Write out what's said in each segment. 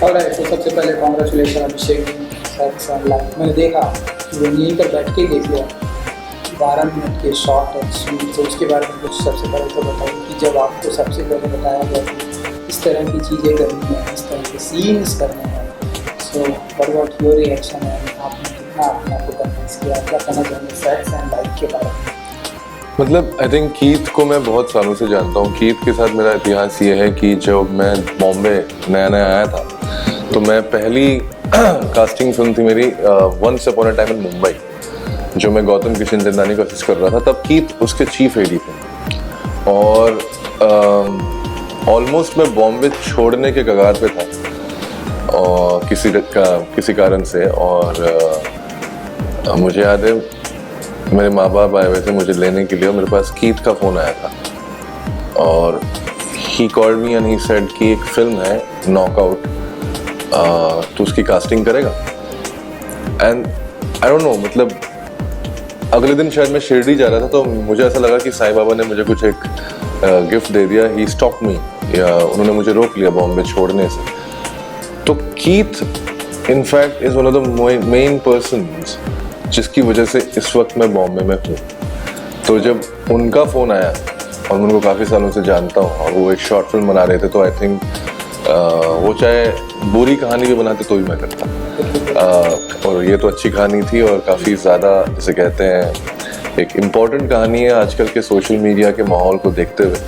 और तो सबसे पहले कॉन्ग्रेचुलेशन अभिषेक मैंने देखा यहीं पर बैठ के ही देख लिया 12 मिनट के शॉर्ट एंड स्वीट। तो उसके बारे में कुछ सबसे पहले तो बताइए कि जब आपको सबसे पहले बताया गया कि इस तरह की चीज़ें करनी है, इस तरह के सीन्स करने हैं, so what about your reaction है? आपने कितना अपने आप को कन्विंस किया? क्या कहना चाहेंगे फैक्ट्स एंड लाइफ के बारे में? मतलब आई थिंक कीथ को मैं बहुत सालों से जानता हूँ। कीथ के साथ मेरा इतिहास ये है कि जब मैं बॉम्बे नया नया आया था तो मैं पहली कास्टिंग फिल्म थी मेरी once upon a time in Mumbai, जो मैं गौतम किशन चंदानी को असिस्ट कर रहा था। तब कीथ उसके चीफ एडी थे और ऑलमोस्ट मैं बॉम्बे छोड़ने के कगार पे था और किसी कारण से। और मुझे याद है मेरे माँ बाप आए हुए थे मुझे लेने के लिए और मेरे पास कीथ का फ़ोन आया था और he called me and he said कि एक फिल्म है नॉकआउट, तो उसकी कास्टिंग करेगा। एंड आई डोंट नो, मतलब अगले दिन शायद मैं शिरडी जा रहा था तो मुझे ऐसा लगा कि साईं बाबा ने मुझे कुछ एक गिफ्ट दे दिया। ही स्टॉप मी, या उन्होंने मुझे रोक लिया बॉम्बे छोड़ने से। तो Keith in fact is one of the main persons जिसकी वजह से इस वक्त मैं बॉम्बे में हूँ। तो जब उनका फ़ोन आया और मैं उनको काफ़ी सालों से जानता हूँ और वो एक शॉर्ट फिल्म बना रहे थे, तो आई थिंक वो चाहे बुरी कहानी भी बनाते तो भी मैं करता। और ये तो अच्छी कहानी थी और काफ़ी ज़्यादा, जैसे कहते हैं, एक इम्पॉर्टेंट कहानी है आजकल के सोशल मीडिया के माहौल को देखते हुए।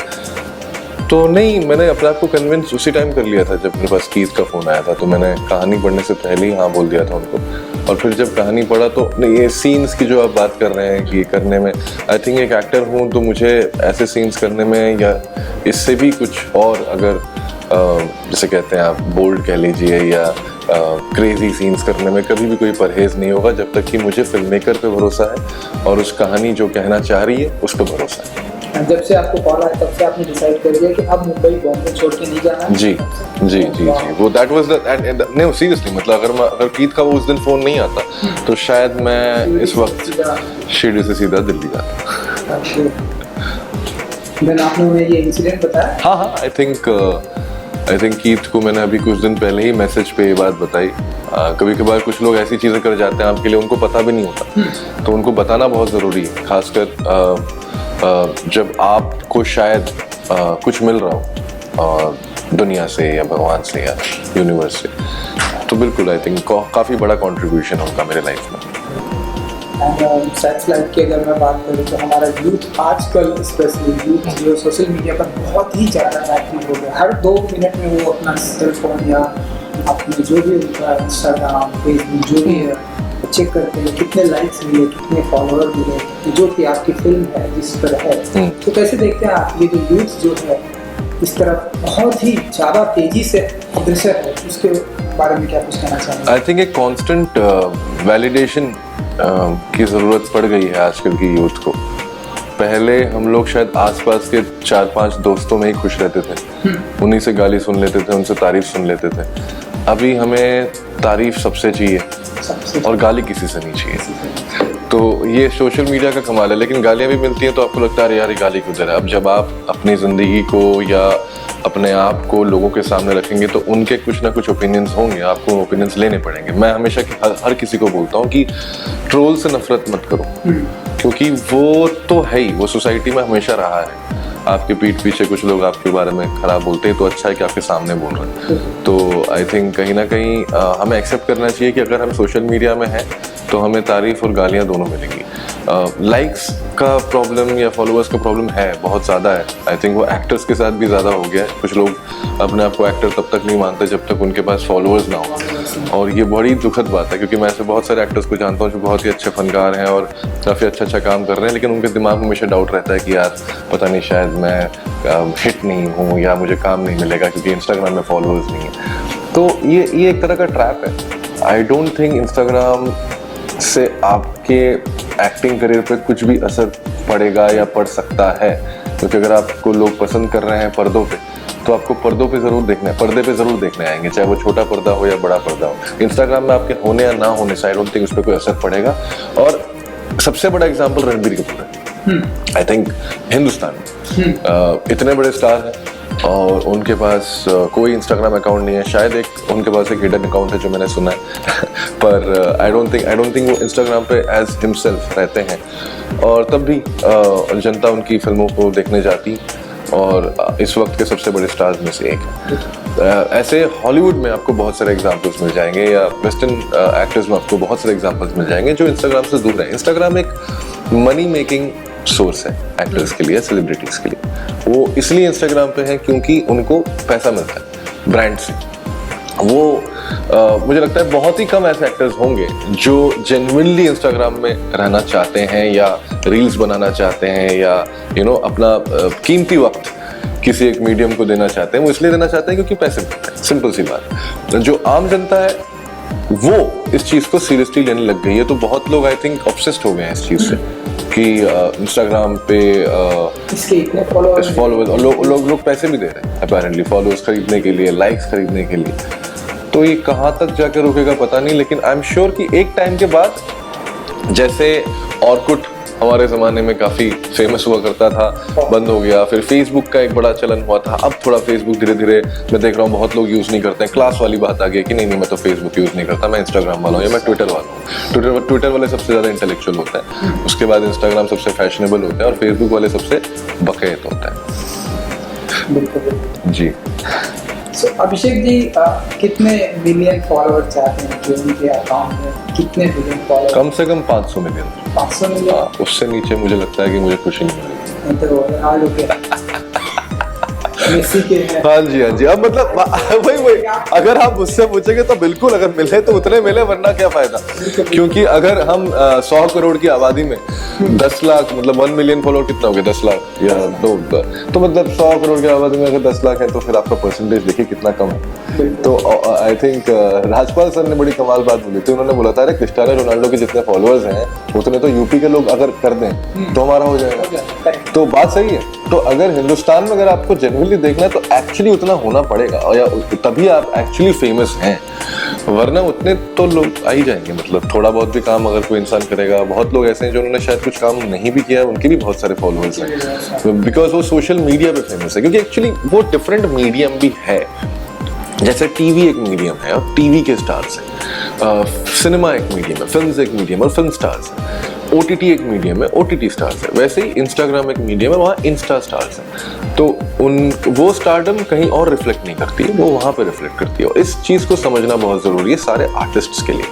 तो नहीं, मैंने अपने आप को कन्विंस उसी टाइम कर लिया था जब मेरे पास कीथ का फ़ोन आया था। तो मैंने कहानी पढ़ने से पहले ही हाँ बोल दिया था उनको। और फिर जब कहानी पढ़ा तो नहीं, ये सीन्स की जो आप बात कर रहे हैं कि करने में, आई थिंक एक एक्टर हूँ तो मुझे ऐसे सीन्स करने में या इससे भी कुछ और, अगर जैसे कहते हैं आप बोल्ड कह लीजिए या क्रेजी सीन्स करने में कभी भी कोई परहेज़ नहीं होगा जब तक कि मुझे फिल्म मेकर पे भरोसा है और उस कहानी जो कहना चाह रही है उस पर भरोसा है। जब से आपको कॉल आया तब से आपने डिसाइड कर लिया कि अब मुंबई बॉम्बे छोड़ के नहीं जाना है? जी जी जी जी, वो दैट वाज द नहीं, सीरियसली, मतलब अगर कीथ का वो उस दिन फ़ोन नहीं आता तो शायद मैं इस वक्त शिरडी से सीधा दिल्ली जाता। देन आपने उन्हें ये इंसिडेंट बताया? हाँ, आई थिंक कीथ को मैंने अभी कुछ दिन पहले ही मैसेज पे ये बात बताई। कभी कभार कुछ लोग ऐसी चीज़ें कर जाते हैं आपके लिए, उनको पता भी नहीं होता, तो उनको बताना बहुत ज़रूरी है, खासकर जब आपको शायद कुछ मिल रहा हो दुनिया से या भगवान से या यूनिवर्स से। तो बिल्कुल आई थिंक काफ़ी बड़ा कंट्रीब्यूशन होगा मेरे लाइफ में। एंड सेक्स लाइफ की अगर मैं बात करूँ तो हमारा यूथ आजकल, स्पेशली यूथ जो सोशल मीडिया पर बहुत ही ज़्यादा एक्टिव हो गया। हर 2 मिनट में वो अपना सेल फोन या अपने जो भी उनका इंस्टाग्राम, फेसबुक जो भी है चेक करते हैं कितने लाइक्स मिले, कितने फॉलोअर मिले, जो कि आपकी फिल्म है जिस पर है। तो कैसे देखते हैं आप ये जो यूथ जो है इस तरफ बहुत ही ज़्यादा तेजी से अग्रसर है, उसके बारे में क्या कुछ कहना चाहेंगे? आई थिंक एक कांस्टेंट वैलिडेशन की ज़रूरत पड़ गई है आजकल की यूथ को। पहले हम लोग शायद आसपास के 4-5 दोस्तों में ही खुश रहते थे, उन्हीं से गाली सुन लेते थे, उनसे तारीफ सुन लेते थे। अभी हमें तारीफ सबसे चाहिए और गाली किसी से नहीं चाहिए। तो ये सोशल मीडिया का कमाल है, लेकिन गालियाँ भी मिलती हैं तो आपको लगता है यार ये गाली किधर है। अब जब आप अपनी ज़िंदगी को या अपने आप को लोगों के सामने रखेंगे तो उनके कुछ ना कुछ ओपिनियंस होंगे, आपको ओपिनियंस लेने पड़ेंगे। मैं हमेशा हर किसी को बोलता हूँ कि ट्रोल से नफरत मत करो, क्योंकि वो तो है ही, वो सोसाइटी में हमेशा रहा है। आपके पीठ पीछे कुछ लोग आपके बारे में खराब बोलते हैं तो अच्छा है कि आपके सामने बोल रहे हैं। तो आई थिंक कहीं ना कहीं हमें एक्सेप्ट करना चाहिए कि अगर हम सोशल मीडिया में हैं तो हमें तारीफ और गालियाँ दोनों मिलेंगी। लाइक्स का प्रॉब्लम या फॉलोअर्स का प्रॉब्लम है, बहुत ज़्यादा है। आई थिंक वो एक्टर्स के साथ भी ज़्यादा हो गया है। कुछ लोग अपने आप को एक्टर तब तक नहीं मानते जब तक उनके पास फॉलोअर्स ना हो, और ये बड़ी दुखद बात है, क्योंकि मैं ऐसे बहुत सारे एक्टर्स को जानता हूँ जो बहुत ही अच्छे फनकार हैं और काफ़ी अच्छा काम कर रहे हैं, लेकिन उनके दिमाग में हमेशा डाउट रहता है कि यार पता नहीं शायद मैं हिट नहीं हूँ या मुझे काम नहीं मिलेगा क्योंकि इंस्टाग्राम में फॉलोअर्स नहीं है। तो ये एक तरह का ट्रैप है। आई डोंट थिंक इंस्टाग्राम से आपके एक्टिंग करियर पे कुछ भी असर पड़ेगा या पड़ सकता है, क्योंकि अगर आपको लोग पसंद कर रहे हैं पर्दों पे तो आपको पर्दों पे ज़रूर देखना है, पर्दे पे ज़रूर देखने आएंगे, चाहे वो छोटा पर्दा हो या बड़ा पर्दा हो। इंस्टाग्राम में आपके होने या ना होने से आई डोंट थिंक उस पर कोई असर पड़ेगा। और सबसे बड़ा एग्जाम्पल रणबीर कपूर है। आई थिंक हिंदुस्तान में इतने बड़े स्टार हैं, और उनके पास कोई इंस्टाग्राम अकाउंट नहीं है, शायद एक उनके पास एक हिडन अकाउंट है जो मैंने सुना है पर आई डोंट थिंक वो इंस्टाग्राम पे एज हिमसेल्फ रहते हैं। और तब भी जनता उनकी फिल्मों को देखने जाती और इस वक्त के सबसे बड़े स्टार्स में से एक है। ऐसे हॉलीवुड में आपको बहुत सारे एग्जांपल्स मिल जाएंगे या वेस्टर्न एक्टर्स में आपको बहुत सारे एग्जांपल्स मिल जाएंगे जो इंस्टाग्राम से दूर है। इंस्टाग्राम एक मनी मेकिंग सोर्स है एक्टर्स के लिए, सेलिब्रिटीज के लिए। वो इसलिए इंस्टाग्राम पे है क्योंकि उनको पैसा मिलता है ब्रांड से। वो मुझे लगता है बहुत ही कम ऐसे एक्टर्स होंगे जो जेन्युइनली इंस्टाग्राम में रहना चाहते हैं या रील्स बनाना चाहते हैं या अपना कीमती वक्त किसी एक मीडियम को देना चाहते हैं। वो इसलिए देना चाहते हैं क्योंकि पैसे मिलते हैं, सिंपल सी बात। जो आम जनता है वो इस चीज को सीरियसली लेने लग गई है। तो बहुत लोग आई थिंक ऑब्सेस्ड हो गए हैं इस चीज से कि इंस्टाग्राम पे फॉलोअर्स और लोग पैसे भी दे रहे हैं अपेरेंटली फॉलोअर्स खरीदने के लिए, लाइक्स खरीदने के लिए। तो ये कहाँ तक जाकर रुकेगा पता नहीं, लेकिन आई एम श्योर कि एक टाइम के बाद जैसे ऑर्कुट हमारे ज़माने में काफ़ी फेमस हुआ करता था, बंद हो गया। फिर फेसबुक का एक बड़ा चलन हुआ था। अब थोड़ा फेसबुक धीरे धीरे मैं देख रहा हूँ बहुत लोग यूज़ नहीं करते हैं। क्लास वाली बात आ गई कि नहीं मैं तो फेसबुक यूज़ नहीं करता, मैं इंस्टाग्राम वाला हूँ या मैं ट्विटर वाला हूँ। ट्विटर वाले सबसे ज़्यादा इंटेलेक्चुअल होता है, उसके बाद इंस्टाग्राम सबसे फैशनेबल होता है और फेसबुक वाले सबसे बकैत होता है। जी। So, अभिषेक जी कितने मिलियन फॉलोअर चाहते हैं जो उनके अकाउंट में? कितने मिलियन फॉलोअर? कम से कम 500 मिलियन। 500 मिलियन? उससे नीचे मुझे लगता है कि मुझे खुशी नहीं मिलेगी। तो रोनाल्डो के मेसी के हैं। हाँ जी। अब मतलब वही अगर आप मुझसे पूछेंगे तो बिल्कुल, अगर मिले तो उतने मिले, वरना क्या फायदा। क्योंकि अगर हम 100 करोड़ की आबादी में 10 लाख मतलब 1 मिलियन फॉलोअर कितना हो गया, 10 लाख या तो मतलब 100 करोड़ की आबादी में अगर 10 लाख है तो फिर आपका परसेंटेज देखिए कितना कम है। तो आई थिंक राजपाल सर ने बड़ी कमाल बात बोली थी। उन्होंने बोला था अरे क्रिस्टियानो रोनाल्डो के जितने फॉलोअर्स हैं उतने तो यूपी के लोग अगर कर दें तो हमारा हो जाएगा। तो बात सही है। तो अगर हिंदुस्तान में अगर आपको जेन्युइनली देखना है तो एक्चुअली उतना होना पड़ेगा और या तभी आप एक्चुअली फेमस हैं, वरना उतने तो लोग आ ही जाएंगे। मतलब थोड़ा बहुत भी काम अगर कोई इंसान करेगा, बहुत लोग ऐसे हैं जो उन्होंने शायद कुछ काम नहीं भी किया है, उनके भी बहुत सारे फॉलोअर्स हैं बिकॉज वो सोशल मीडिया पे फेमस है। क्योंकि एक्चुअली वो डिफरेंट मीडियम भी है। जैसे टीवी एक मीडियम है और टीवी के स्टार्स हैं, सिनेमा एक मीडियम है, फिल्म एक मीडियम और फिल्म स्टार्स हैं, ओटीटी एक मीडियम है, ओटीटी स्टार्स है। वैसे ही इंस्टाग्राम एक मीडियम है, वहाँ इंस्टा स्टार्स हैं। तो वो स्टारडम कहीं और रिफ्लेक्ट नहीं करती है, वो वहाँ पे रिफ्लेक्ट करती है। और इस चीज़ को समझना बहुत ज़रूरी है सारे आर्टिस्ट्स के लिए।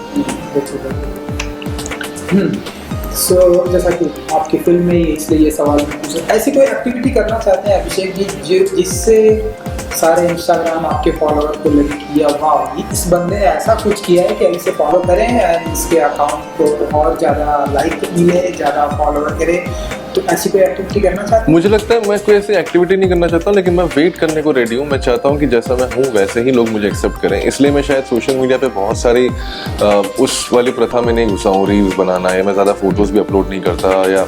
सो जैसा कि आपकी फिल्म में इसलिए ये सवाल पूछा, ऐसी कोई एक्टिविटी करना चाहते हैं अभिषेक जी जिससे सारे इंस्टाग्राम आपके फॉलोअर को लगे कि वाह इस बंदे ने ऐसा कुछ किया है कि इसे फॉलो करें, इसके अकाउंट को और ज़्यादा लाइक मिले, ज़्यादा फॉलोअर करें? तो ऐसी कोई एक्टिविटी करना चाहते हैं? मुझे लगता है मैं कोई ऐसी एक्टिविटी नहीं करना चाहता, लेकिन मैं वेट करने को रेडी हूँ। मैं चाहता हूँ कि जैसा मैं हूँ वैसे ही लोग मुझे एक्सेप्ट करें। इसलिए मैं शायद सोशल मीडिया पे बहुत सारी उस वाली प्रथा में नहीं घुसा हूँ, रील्स बनाना या मैं ज़्यादा फोटोज़ भी अपलोड नहीं करता। या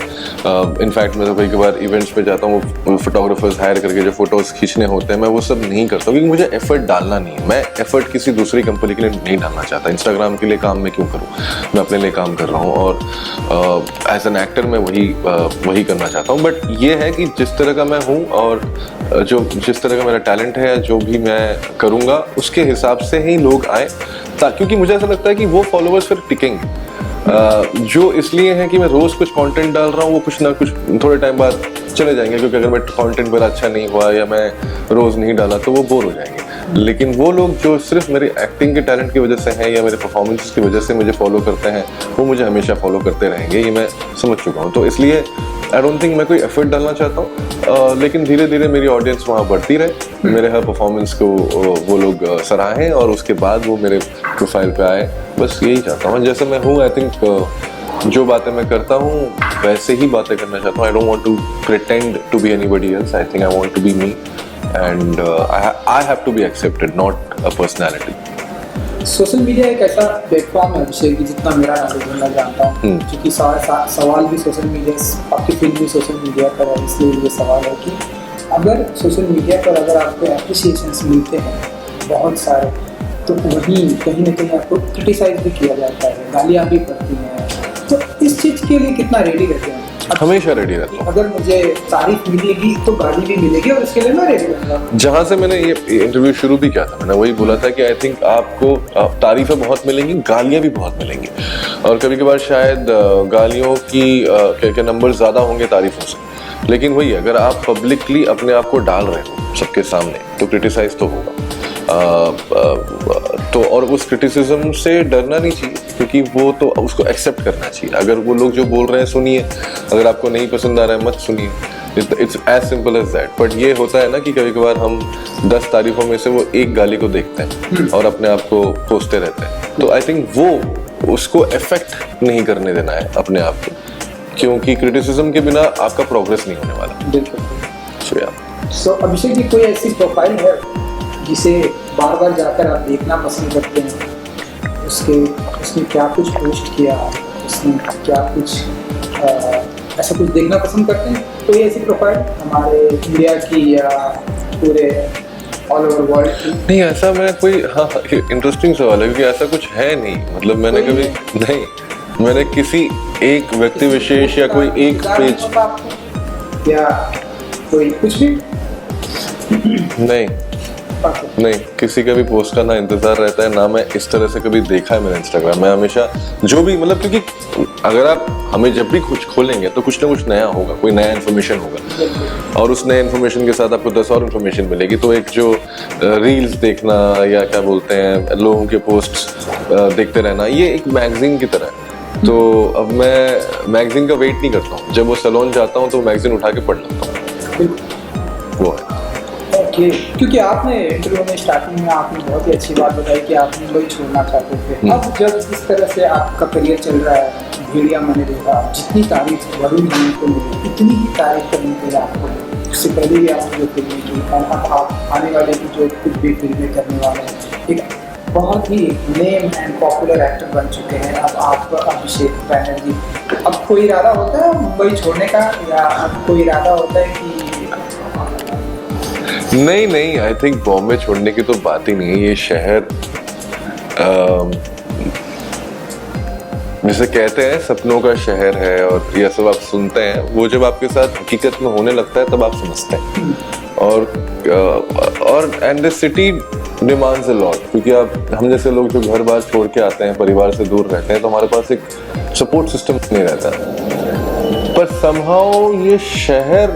इनफैक्ट मैं तो कई बार इवेंट्स पे जाता हूँ, फोटोग्राफर्स हायर करके जो फोटोज़ खींचने होते हैं मैं वो सब नहीं करता क्योंकि मुझे एफर्ट डालना नहीं है। मैं एफर्ट किसी दूसरी कंपनी के लिए नहीं डालना चाहता। इंस्टाग्राम के लिए काम मैं क्यों करूँ, मैं अपने लिए काम कर रहा हूँ और एज एन एक्टर मैं वही करना चाहता हूँ। बट ये है कि जिस तरह का मैं हूँ और जिस तरह का मेरा टैलेंट है, जो भी मैं करूँगा उसके हिसाब से ही लोग आए, क्योंकि मुझे ऐसा लगता है कि वो फॉलोअर्स फिर टिकेंगे। जो इसलिए है कि मैं रोज कुछ कंटेंट डाल रहा हूँ, वो कुछ ना कुछ थोड़े टाइम बाद चले जाएंगे, क्योंकि अगर मैं कंटेंट मेरा अच्छा नहीं हुआ या मैं रोज नहीं डाला तो वो बोर हो जाएंगे। लेकिन वो लोग जो सिर्फ मेरे एक्टिंग के टैलेंट की वजह से हैं या मेरे परफॉर्मेंस की वजह से मुझे फॉलो करते हैं, वो मुझे हमेशा फॉलो करते रहेंगे, ये मैं समझ चुका हूँ। तो इसलिए आई डोंट थिंक मैं कोई एफर्ट डालना चाहता हूँ, लेकिन धीरे धीरे मेरी ऑडियंस वहाँ बढ़ती रहे, मेरे हर परफॉर्मेंस को वो लोग सराहें और उसके बाद वो मेरे प्रोफाइल पे आए। बस यही चाहता हूँ। जैसे मैं हूँ, आई थिंक जो बातें मैं करता हूँ वैसे ही बातें करना चाहता हूँ। I don't want to pretend to be anybody else. I think I want to be me and I have to be accepted, not a personality. Social media एक ऐसा प्लेटफॉर्म है अभिषेक, जितना मेरा नॉलेज मैं जानता हूँ, क्योंकि सवाल भी सोशल मीडिया, आपकी फिल्म भी सोशल मीडिया पर है, इसलिए ये सवाल है कि अगर सोशल मीडिया पर अगर आपको एप्रिसिएशंस मिलते हैं बहुत सारे, तो वहीं कहीं ना कहीं आपको क्रिटिसाइज भी किया जाता है, गालियाँ भी पड़ती हैं। तो इस चीज़ के लिए कितना रेडी रहते हैं? हमेशा रेडी रहता हूँ। अगर मुझे तारीफ मिलेगी तो गाली भी मिलेगी और उसके लिए मैं रेडी रहूंगा। जहाँ से मैंने ये इंटरव्यू शुरू भी किया था, मैंने वही बोला था कि आई थिंक आपको तारीफें बहुत मिलेंगी, गालियाँ भी बहुत मिलेंगी, और कभी कभार शायद गालियों के नंबर ज़्यादा होंगे तारीफों से। लेकिन वही, अगर आप पब्लिकली अपने आप को डाल रहे हो सबके सामने तो क्रिटिसाइज तो होगा। तो और उस क्रिटिसिज्म से डरना नहीं चाहिए, क्योंकि वो तो उसको एक्सेप्ट करना चाहिए। अगर वो लोग जो बोल रहे हैं सुनिए, अगर आपको नहीं पसंद आ रहा है मत सुनिए, it's as simple as that. But ये होता है ना कि कभी कभार हम 10 तारीफों में से वो एक गाली को देखते हैं और अपने आप को कोसते रहते हैं। तो आई थिंक वो उसको इफेक्ट नहीं करने देना है अपने आप को, क्योंकि क्रिटिसिज्म के बिना आपका प्रोग्रेस नहीं होने वाला। बिल्कुल। सो अभिषेक जी, कोई ऐसी प्रोफाइल है जिसे बार बार जाकर आप देखना पसंद करते हैं? उसने क्या कुछ पोस्ट किया, उसने क्या कुछ ऐसा कुछ देखना पसंद करते हैं? कोई ऐसी प्रोफाइल हमारे इंडिया की या पूरे ऑल ओवर वर्ल्ड की? नहीं, ऐसा मैं कोई, हाँ इंटरेस्टिंग सवाल है, क्योंकि ऐसा कुछ है नहीं। मतलब मैंने कभी नहीं, मैंने किसी एक व्यक्ति विशेष या कोई एक पेज या कोई कुछ भी नहीं, किसी का भी पोस्ट का ना इंतजार रहता है, ना मैं इस तरह से कभी देखा है मैंने इंस्टाग्राम। मैं हमेशा जो भी, मतलब क्योंकि अगर आप हमें जब भी कुछ खोलेंगे तो कुछ ना कुछ नया होगा, कोई नया इन्फॉर्मेशन होगा, और उस नए इन्फॉर्मेशन के साथ आपको 10 और इन्फॉर्मेशन मिलेगी। तो एक जो रील्स देखना या क्या बोलते हैं लोगों के पोस्ट्स देखते रहना, ये एक मैगजीन की तरह है। तो अब मैं मैगजीन का वेट नहीं करता हूँ, जब वो सैलून जाता हूँ तो मैगजीन उठा के पढ़ लेता हूँ, वो है। ओके, क्योंकि आपने इंटरव्यू में स्टार्टिंग में आपने बहुत ही अच्छी बात बताई कि आप मुंबई छोड़ना चाहते थे। अब जब इस तरह से आपका करियर चल रहा है, भेड़िया मैंने देखा, जितनी तारीफ वरुण जी को मिली उतनी ही तारीफ करने के लिए आपको मिली। उससे पहले भी आपने जो फिल्में की, और अब आप आने वाले की जो कुछ भी फिल्में करने वाले हैं, एक बहुत ही नेम एंड पॉपुलर एक्टर बन चुके हैं अब आप, अभिषेक बैनर्जी। अब कोई इरादा होता है मुंबई छोड़ने का, या अब कोई इरादा होता है कि नहीं, आई थिंक बॉम्बे छोड़ने की तो बात ही नहीं है। ये शहर जिसे कहते हैं सपनों का शहर है, और ये सब आप सुनते हैं, वो जब आपके साथ हकीकत में होने लगता है तब आप समझते हैं। और and this city demands a lot, क्योंकि हम जैसे लोग जो घर बार छोड़ के आते हैं, परिवार से दूर रहते हैं, तो हमारे पास एक सपोर्ट सिस्टम नहीं रहता। पर समहाउ ये शहर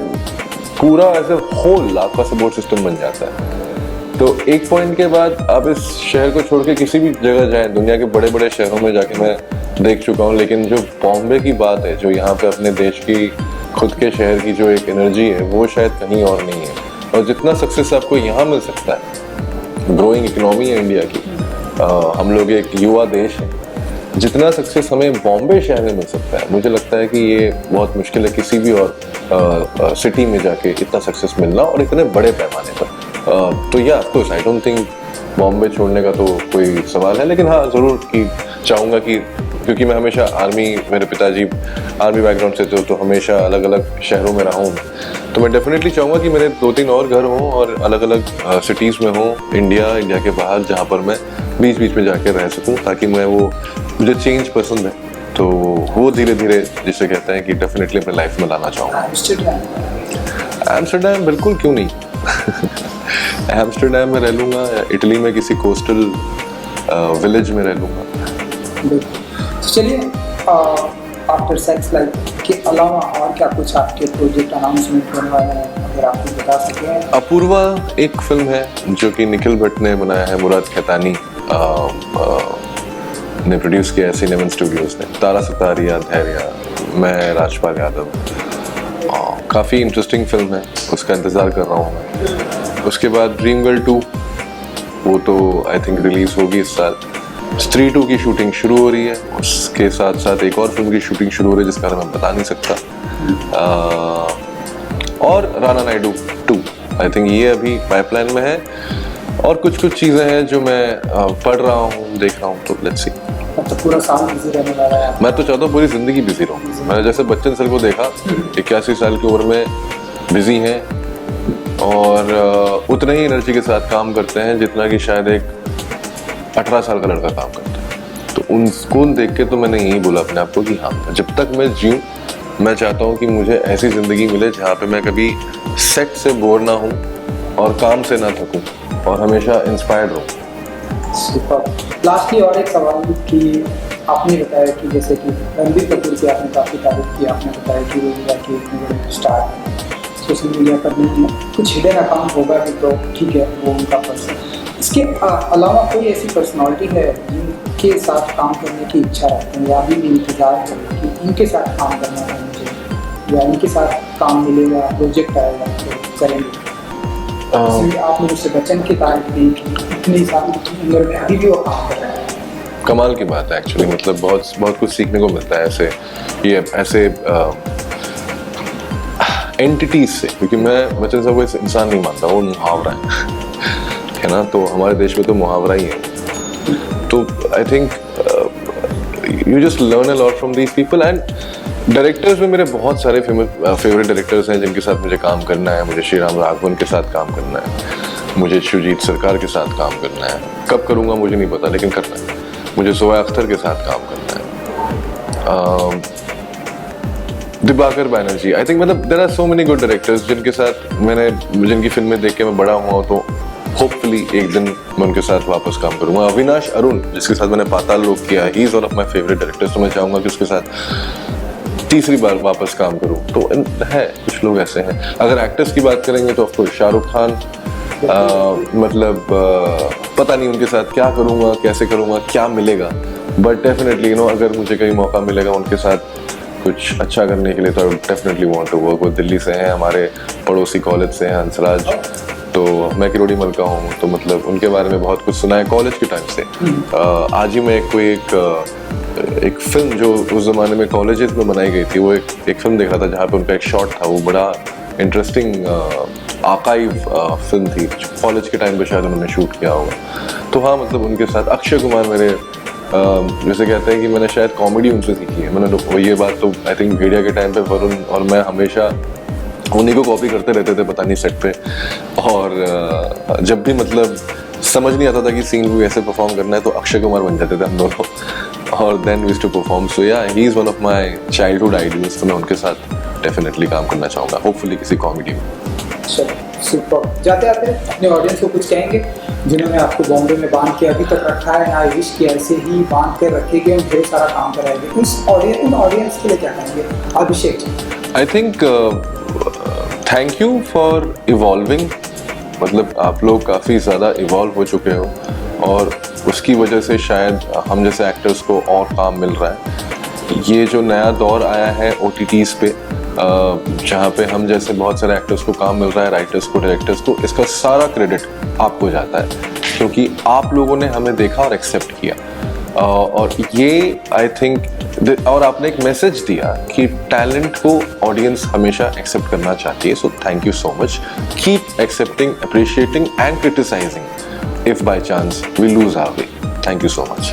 पूरा एज ए होल आपका सपोर्ट सिस्टम बन जाता है। तो एक पॉइंट के बाद आप इस शहर को छोड़ के किसी भी जगह जाएं, दुनिया के बड़े बड़े शहरों में जाके मैं देख चुका हूँ, लेकिन जो बॉम्बे की बात है, जो यहाँ पे अपने देश की खुद के शहर की जो एक एनर्जी है, वो शायद कहीं और नहीं है। और जितना सक्सेस आपको यहाँ मिल सकता है, ग्रोइंग इकोनॉमी है इंडिया की, हम लोग एक युवा देश है, जितना सक्सेस हमें बॉम्बे शहर में मिल सकता है, मुझे लगता है कि ये बहुत मुश्किल है किसी भी और सिटी में जाके इतना सक्सेस मिलना, और इतने बड़े पैमाने पर। तो या of course I don't think Bombay छोड़ने का तो कोई सवाल है, लेकिन हाँ ज़रूर कि चाहूँगा कि, क्योंकि मैं हमेशा मेरे पिताजी आर्मी बैकग्राउंड से थे, तो हमेशा अलग अलग शहरों में रहा हूँ, तो मैं डेफिनेटली चाहूँगा कि मेरे 2-3 और घर हों और अलग अलग सिटीज़ में हों, इंडिया के बाहर, जहाँ पर मैं बीच बीच में जाके रह सकूँ, ताकि मुझे चेंज पसंद है, तो वो धीरे धीरे, जिसे कहते हैं कि डेफिनेटली अपने लाइफ में लाना चाहूँगा। एम्स्टर्डम बिल्कुल, क्यों नहीं। एम्स्टर्डम में रह लूँगा, या इटली में किसी कोस्टल विलेज में रह लूँगा। चलिए, आफ्टर सेक्स लाइफ के अलावा और क्या कुछ आपके प्रोजेक्ट अनाउंसमेंट होने वाले हैं, अगर आप कुछ बता सकें? अपूर्वा एक फिल्म है जो कि निखिल भट्ट ने बनाया है, मुराद खैतानी ने प्रोड्यूस किया है सिनेमन स्टूडियोज ने। तारा सितारिया, धैर्य, मैं राजपाल यादव। काफ़ी इंटरेस्टिंग फिल्म है, उसका इंतज़ार कर रहा हूँ मैं। उसके बाद ड्रीम गर्ल 2, वो तो आई थिंक रिलीज़ होगी इस साल। स्त्री 2 की शूटिंग शुरू हो रही है, उसके साथ साथ एक और फिल्म की शूटिंग शुरू हो रही है जिसका मैं बता नहीं सकता। और राणा नायडू 2, आई थिंक ये अभी पाइपलाइन में है। और कुछ चीज़ें हैं जो मैं पढ़ रहा हूँ, देख रहा हूँ, तो लेट्स सी। तो पूरा साल बिजी रहने वाला है? मैं तो चाहता हूँ पूरी ज़िंदगी बिजी रहूँ। मैंने जैसे बच्चन सर को देखा, 81 साल की उम्र में बिजी हैं, और उतने ही एनर्जी के साथ काम करते हैं जितना कि शायद एक 18 साल का लड़का काम करता है। तो उनको देख के तो मैंने यही बोला अपने आप को कि हाँ, जब तक मैं जीऊँ मैं चाहता हूँ कि मुझे ऐसी ज़िंदगी मिले जहाँ पे मैं कभी सेट से बोर ना हूँ और काम से ना थकूँ और हमेशा इंस्पायर्ड रहूँ। सुपर। लास्टली और एक सवाल कि आपने बताया कि जैसे कि रणबीर कपूर की आपने काफ़ी तारीफ की, आपने बताया कि वो इंडिया के इतने बड़े स्टार हैं, सोशल मीडिया पर नहीं है, कुछ हिडन अकाउंट होगा भी तो ठीक है, वो उनका पर्सन। इसके अलावा कोई ऐसी पर्सनालिटी है जिनके साथ काम करने की इच्छा रखते हैं या अभी भी इंतज़ार करें कि इनके साथ काम करना है मुझे या इनके साथ काम मिलेगा, प्रोजेक्ट आएगा तो करेंगे? इसलिए आपने मुझसे बच्चन की तारीफ की कि इतनी साल की उम्र में अभी भी वो काम कर रहे हैं। कमाल की बात है एक्चुअली, मतलब बहुत कुछ सीखने को मिलता है ऐसे एंटिटीज से, क्योंकि मैं बच्चन साहब को इस इंसान नहीं मानता, वो मुहावरा है ना, तो हमारे देश में तो मुहावरा ही है। तो I think you just learn a lot from these people. And directors में मेरे बहुत सारे फेवरेट डायरेक्टर्स हैं जिनके साथ मुझे काम करना है। मुझे श्रीराम राघवन के साथ काम करना है, मुझे शिवजीत सरकार के साथ काम करना है, कब करूँगा मुझे नहीं पता लेकिन करना है। मुझे जोया अख्तर के साथ काम करना है, दिबाकर बैनर्जी, आई थिंक, मतलब there are so many good directors जिनकी फिल्में देख के मैं बड़ा हुआ हूँ, तो होपफुली एक दिन मैं उनके साथ वापस काम करूँगा। अविनाश अरुण जिसके साथ मैंने पाताल लोक किया, ही is one of my favourite directors, तो मैं चाहूँगा कि उसके साथ तीसरी बार वापस काम करूँ। तो है कुछ लोग ऐसे हैं। अगर एक्टर्स की बात करेंगे तो ऑफकोर्स शाहरुख खान, पता नहीं उनके साथ क्या करूँगा, कैसे करूँगा, क्या मिलेगा, बट डेफिनेटली अगर मुझे कहीं मौका मिलेगा उनके साथ कुछ अच्छा करने के लिए तो I would definitely want to work. वो दिल्ली से हैं, हमारे पड़ोसी कॉलेज से हैं, हंसराज, तो मैं किरोड़ी मल का हूँ, तो मतलब उनके बारे में बहुत कुछ सुना है कॉलेज के टाइम से। आज ही मैं एक फिल्म जो उस ज़माने में कॉलेजेस में बनाई गई थी, वो एक फिल्म देख रहा था जहाँ पे उनका एक शॉट था, वो बड़ा इंटरेस्टिंग आर्काइव फिल्म थी, कॉलेज के टाइम पे शायद उन्होंने शूट किया होगा। तो हाँ, मतलब उनके साथ अक्षय कुमार मेरे जैसे कहते हैं कि मैंने शायद कॉमेडी उनसे सीखी है। मैंने ये बात तो आई थिंक भेड़िया के टाइम पे वरुण और मैं हमेशा उन्हीं को कॉपी करते रहते थे, पता नहीं सेट पे, और जब भी मतलब समझ नहीं आता था कि सीन को ऐसे परफॉर्म करना है तो अक्षय कुमार बन जाते थे हम दोनों, और then we used to perform. So yeah he is one of my childhood idols, तो मैं उनके साथ डेफिनेटली काम करना चाहूँगा, होपफुली किसी कॉमेडी में। सुपर। जाते आते अपने ऑडियंस को कुछ कहेंगे जिन्होंने आपको बॉम्बे में बांध के अभी तक रखा है, आई विश कि ऐसे ही बांध कर रखेंगे और ढेर सारा काम कराएंगे, उन ऑडियंस के लिए क्या कहेंगे? Abhishek, I think thank you for evolving, मतलब आप लोग काफ़ी ज़्यादा इवॉल्व हो चुके हो और उसकी वजह से शायद हम जैसे एक्टर्स को और काम मिल रहा है। ये जो नया दौर आया है OTTs पे, जहाँ पे हम जैसे बहुत सारे एक्टर्स को काम मिल रहा है, राइटर्स को, डायरेक्टर्स को, इसका सारा क्रेडिट आपको जाता है, क्योंकि आप लोगों ने हमें देखा और एक्सेप्ट किया, और ये आई थिंक, और आपने एक मैसेज दिया कि टैलेंट को ऑडियंस हमेशा एक्सेप्ट करना चाहती है। So thank you so much, keep accepting, appreciating and criticising if by chance we lose our way. Thank you so much.